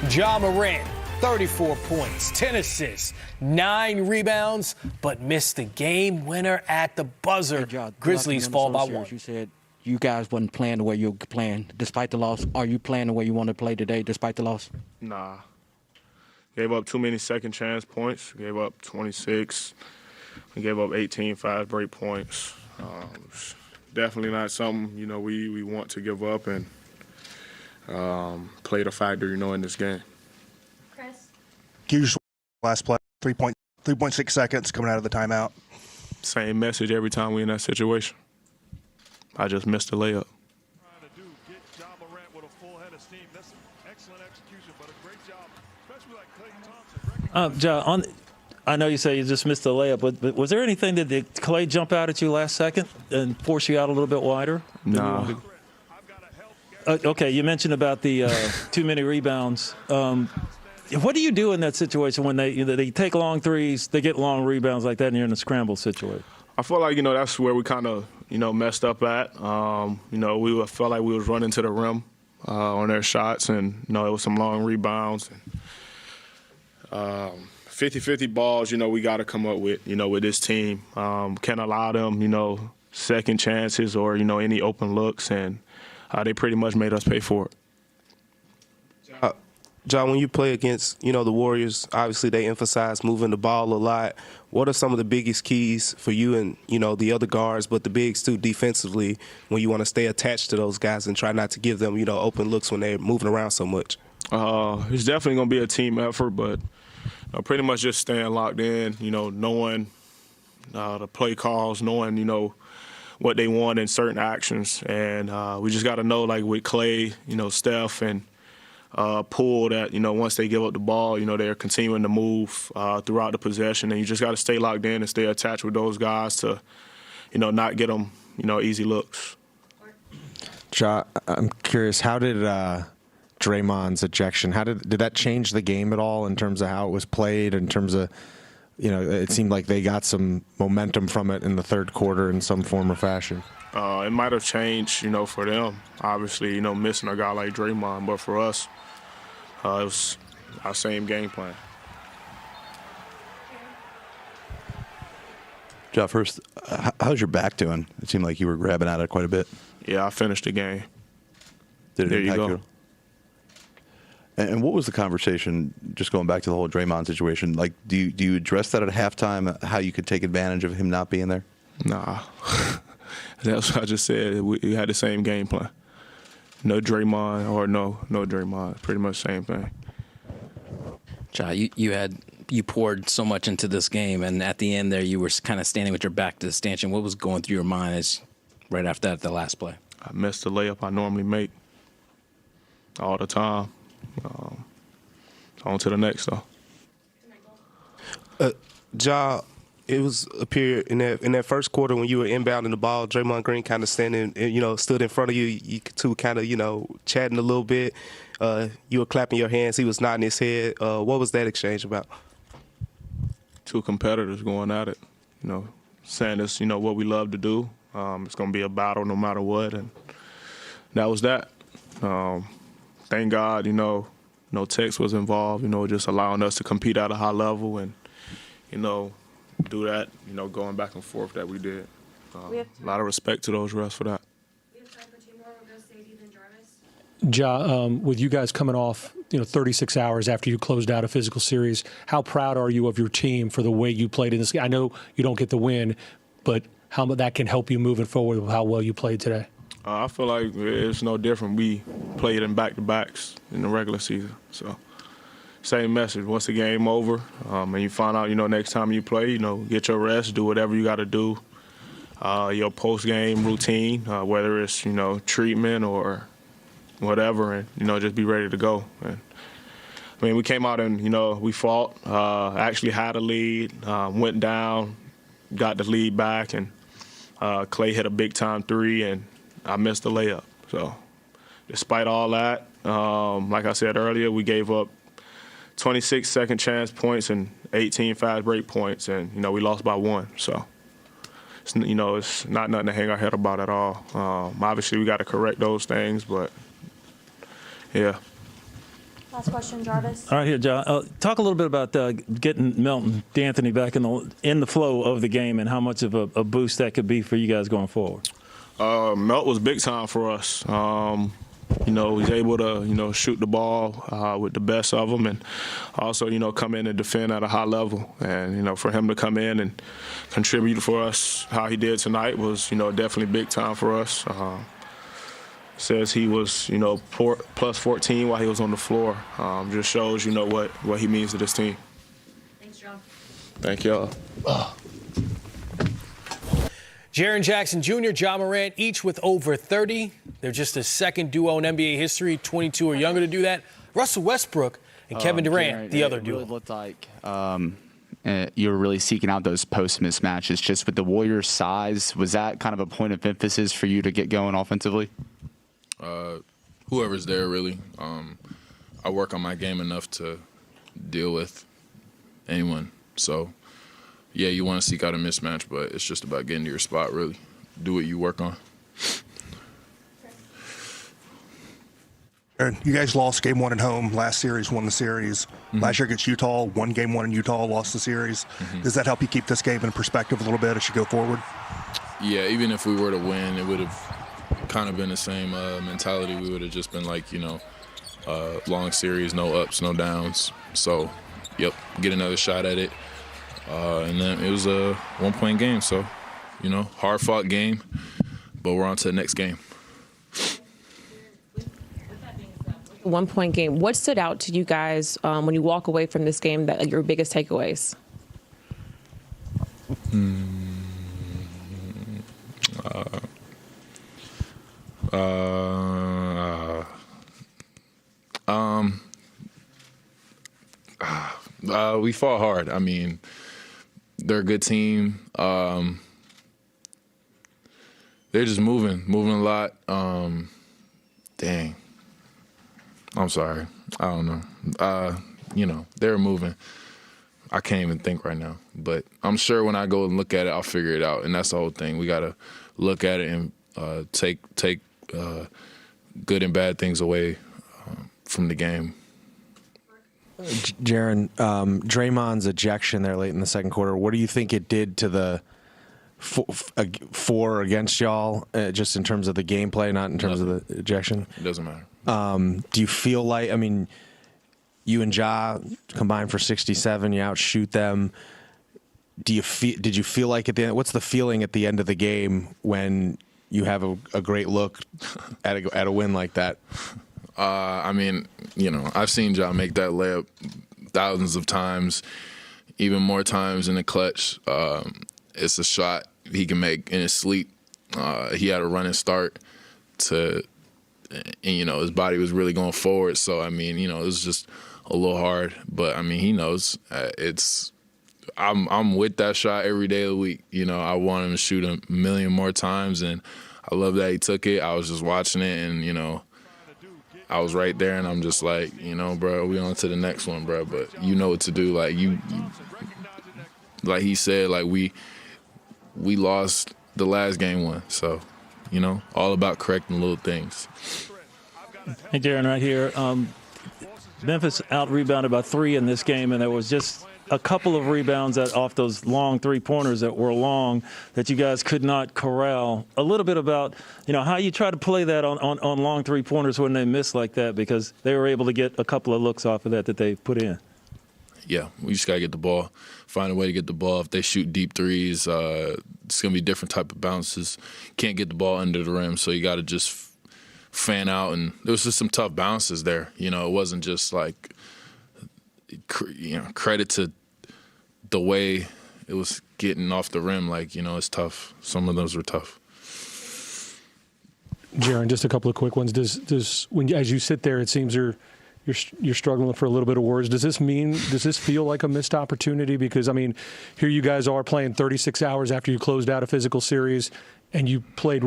Ja Morant, 34 points, 10 assists, 9 rebounds, but missed the game winner at the buzzer. Hey, Ja, Grizzlies fall by 1. You said you guys wasn't playing the way you were playing despite the loss. Are you playing the way you want to play today despite the loss? Nah. Gave up too many second chance points. Gave up 26. We gave up 18 fast break points. It's definitely not something, we want to give up and play the factor, in this game. Chris? Hughes last play, 3.6 seconds coming out of the timeout. Same message every time we're in that situation. I just missed the layup. Trying to do, get Ja Morant with a full head of steam. That's excellent execution, but a great job, especially like Klay Thompson. Ja, I know you say you just missed the layup, but was there anything that did Klay jump out at you last second and force you out a little bit wider? Nah. Okay, you mentioned about the too many rebounds. What do you do in that situation when they take long threes, they get long rebounds like that, and you're in a scramble situation? I feel like, that's where we kind of, messed up at. We felt like we was running to the rim on their shots, and, it was some long rebounds. 50-50 balls, we got to come up with, with this team. Can't allow them, second chances or, any open looks, and they pretty much made us pay for it. John, when you play against, the Warriors, obviously they emphasize moving the ball a lot. What are some of the biggest keys for you and, the other guards, but the bigs too defensively, when you want to stay attached to those guys and try not to give them, open looks when they're moving around so much? It's definitely going to be a team effort, but pretty much just staying locked in, knowing the play calls, knowing, what they want in certain actions. And we just got to know, like with Klay, Steph and Poole, that, once they give up the ball, they're continuing to move throughout the possession. And you just got to stay locked in and stay attached with those guys to, not get them, easy looks. Ja, I'm curious, how did Draymond's ejection, did that change the game at all in terms of how it was played, in terms of, it seemed like they got some momentum from it in the third quarter in some form or fashion? It might have changed, for them, obviously, missing a guy like Draymond. But for us, it was our same game plan. Ja, first, how's your back doing? It seemed like you were grabbing at it quite a bit. Yeah, I finished the game. Did it there you impact go. you? And what was the conversation, just going back to the whole Draymond situation, like, do you address that at halftime, how you could take advantage of him not being there? Nah. That's what I just said. We had the same game plan. No Draymond or no Draymond. Pretty much the same thing. Ja, you poured so much into this game, and at the end there you were kind of standing with your back to the stanchion. What was going through your mind right after that, the last play? I missed the layup I normally make all the time. On to the next, though. Ja, it was a period in that first quarter when you were inbounding the ball, Draymond Green kind of standing, stood in front of you. You two kind of, chatting a little bit. You were clapping your hands. He was nodding his head. What was that exchange about? Two competitors going at it, saying it's, what we love to do. It's going to be a battle no matter what, and that was that. Thank God, no text was involved, just allowing us to compete at a high level and, do that, going back and forth that we did. A lot of respect to those refs for that. We have time for 2 more. We'll go Sadie, then Jarvis. Ja, with you guys coming off, 36 hours after you closed out a physical series, how proud are you of your team for the way you played in this game? I know you don't get the win, but how that can help you moving forward with how well you played today? I feel like it's no different. We played in back-to-backs in the regular season. So, same message. Once the game over and you find out, next time you play, get your rest, do whatever you got to do. Your post-game routine, whether it's, treatment or whatever, and, just be ready to go. And, we came out and, we fought, actually had a lead, went down, got the lead back, and Klay hit a big-time three, and I missed the layup. So despite all that, like I said earlier, we gave up 26 second chance points and 18 fast break points, and, we lost by 1. So, it's not nothing to hang our head about at all. Obviously, we got to correct those things, but, yeah. Last question, Jarvis. All right, here, John. Talk a little bit about getting Melton D'Anthony back in the flow of the game and how much of a boost that could be for you guys going forward. Melt was big time for us. He's able to, shoot the ball with the best of them, and also, come in and defend at a high level. And, for him to come in and contribute for us how he did tonight was, definitely big time for us. Says he was, plus 14 while he was on the floor. Just shows, what he means to this team. Thanks, John. Thank y'all. Jaren Jackson Jr., Ja Morant, each with over 30. They're just the second duo in NBA history, 22 or younger, to do that. Russell Westbrook and Kevin Durant, the other duo. It really looked like you were really seeking out those post mismatches. Just with the Warriors' size, was that kind of a point of emphasis for you to get going offensively? Whoever's there, really. I work on my game enough to deal with anyone. So, yeah, you want to seek out a mismatch, but it's just about getting to your spot, really. Do what you work on. You guys lost game 1 at home. Last series won the series. Mm-hmm. Last year against Utah, won game 1 in Utah, lost the series. Mm-hmm. Does that help you keep this game in perspective a little bit as you go forward? Yeah, even if we were to win, it would have kind of been the same mentality. We would have just been like, long series, no ups, no downs. So, yep, get another shot at it. And then it was a 1-point game. So, hard-fought game, but we're on to the next game. 1-point game. What stood out to you guys when you walk away from this game that your biggest takeaways? We fought hard. I mean, they're a good team. They're just moving a lot. Dang. I'm sorry. I don't know. They're moving. I can't even think right now. But I'm sure when I go and look at it, I'll figure it out. And that's the whole thing. We got to look at it and take good and bad things away from the game. Jaren, Draymond's ejection there late in the second quarter, what do you think it did to the four against y'all, just in terms of the gameplay, not in terms of the ejection? It doesn't matter. Do you feel like, you and Ja combined for 67, you outshoot them. Did you feel like at the end, what's the feeling at the end of the game when you have a great look at a win like that? I've seen Ja make that layup thousands of times, even more times in the clutch. It's a shot he can make in his sleep. He had a running start his body was really going forward. So, it was just a little hard. But, he knows I'm with that shot every day of the week. I want him to shoot a million more times, and I love that he took it. I was just watching it, and, I was right there, and I'm just like, bro, we on to the next one, bro. But you know what to do. Like, like he said, like, we lost the last game one. So, all about correcting little things. Hey, Darren, right here. Memphis out-rebounded by 3 in this game, and there was just a couple of rebounds off those long three-pointers that were long that you guys could not corral. A little bit about, how you try to play that on long three-pointers when they miss like that, because they were able to get a couple of looks off of that they put in. Yeah, we just got to get the ball, find a way to get the ball. If they shoot deep threes, it's going to be different type of bounces. Can't get the ball under the rim, so you got to just fan out. And there was just some tough bounces there. It wasn't just like, credit to the way it was getting off the rim. Like, it's tough. Some of those were tough. Jaren, just a couple of quick ones. Does when as you sit there, it seems you're struggling for a little bit of words. Does this feel like a missed opportunity? Because, here you guys are playing 36 hours after you closed out a physical series and you played